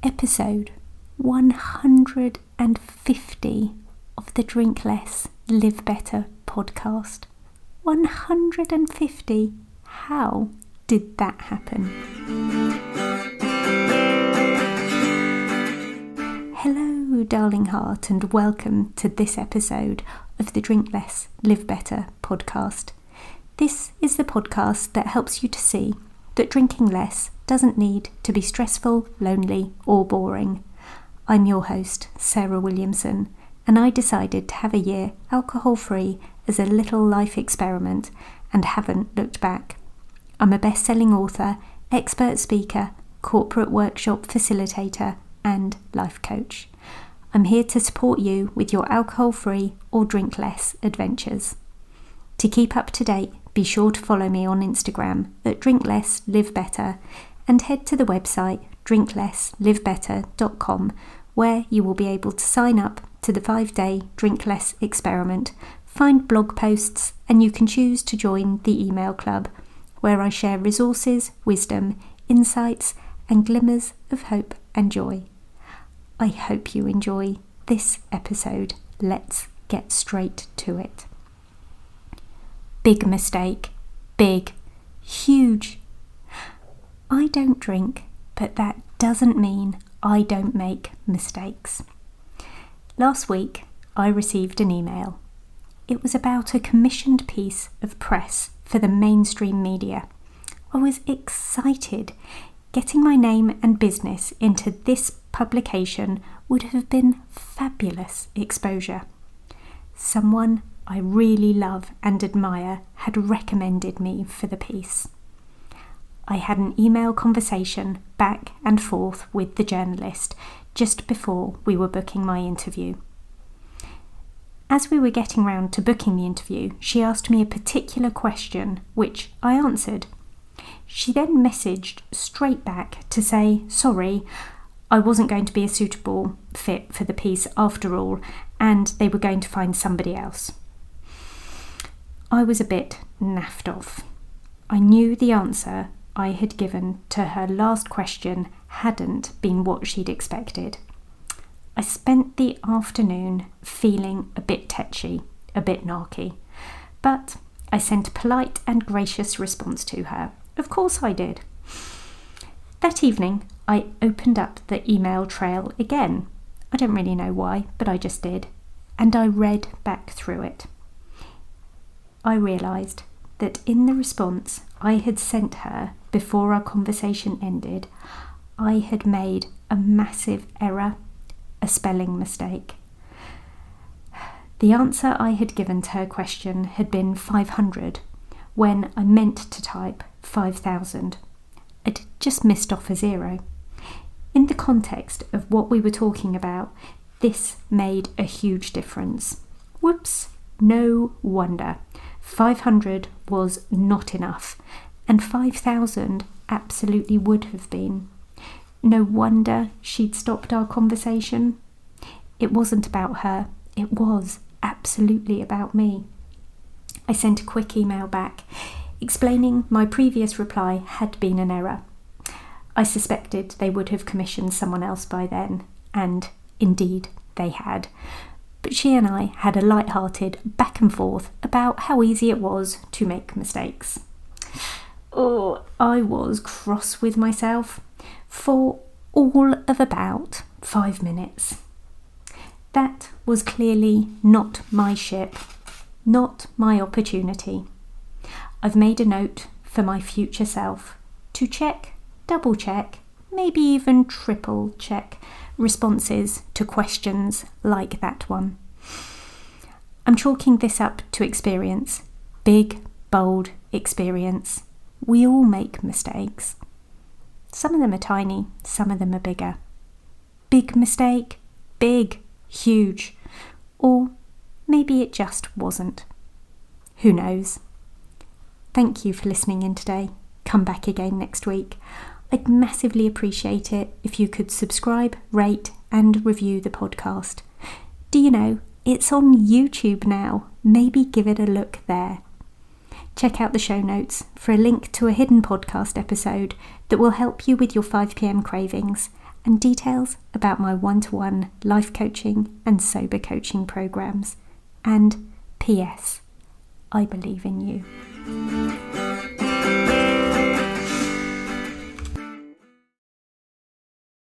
episode 150 of the Drink Less, Live Better podcast. 150. How did that happen? Hello, darling heart, and welcome to this episode of the Drink Less, Live Better podcast. This is the podcast that helps you to see that drinking less doesn't need to be stressful, lonely, or boring. I'm your host, Sarah Williamson, and I decided to have a year alcohol-free as a little life experiment and haven't looked back. I'm a best-selling author, expert speaker, corporate workshop facilitator, and life coach. I'm here to support you with your alcohol-free or drink less adventures. To keep up to date, be sure to follow me on Instagram at drinklesslivebetter and head to the website drinklesslivebetter.com, where you will be able to sign up to the 5-day Drink Less experiment, find blog posts, and you can choose to join the email club, where I share resources, wisdom, insights, and glimmers of hope and joy. I hope you enjoy this episode. Let's get straight to it. Big mistake. Big. Huge. I don't drink, but that doesn't mean I don't make mistakes. Last week, I received an email. It was about a commissioned piece of press for the mainstream media. I was excited. Getting my name and business into this publication would have been fabulous exposure. Someone I really love and admire had recommended me for the piece. I had an email conversation back and forth with the journalist just before we were booking my interview. As we were getting round to booking the interview, she asked me a particular question, which I answered. She then messaged straight back to say, sorry, I wasn't going to be a suitable fit for the piece after all, and they were going to find somebody else. I was a bit naffed off. I knew the answer I had given to her last question hadn't been what she'd expected. I spent the afternoon feeling a bit tetchy, a bit narky, but I sent a polite and gracious response to her. Of course I did. That evening, I opened up the email trail again. I don't really know why, but I just did, and I read back through it. I realised that in the response I had sent her before our conversation ended, I had made a massive error, a spelling mistake. The answer I had given to her question had been 500, when I meant to type 5,000. I'd just missed off a zero. In the context of what we were talking about, this made a huge difference. Whoops, no wonder. 500 was not enough, and 5,000 absolutely would have been. No wonder she'd stopped our conversation. It wasn't about her, it was absolutely about me. I sent a quick email back, explaining my previous reply had been an error. I suspected they would have commissioned someone else by then, and indeed they had. But she and I had a light-hearted back and forth about how easy it was to make mistakes. Oh, I was cross with myself for all of about 5 minutes. That was clearly not my ship, not my opportunity. I've made a note for my future self to check, double check, maybe even triple check responses to questions like that one. I'm chalking this up to experience. Big, bold experience. We all make mistakes. Some of them are tiny, some of them are bigger. Big mistake, big, huge. Or maybe it just wasn't. Who knows? Thank you for listening in today. Come back again next week. I'd massively appreciate it if you could subscribe, rate, and review the podcast. Do you know, it's on YouTube now. Maybe give it a look there. Check out the show notes for a link to a hidden podcast episode that will help you with your 5 p.m. cravings and details about my one-to-one life coaching and sober coaching programs. And P.S. I believe in you.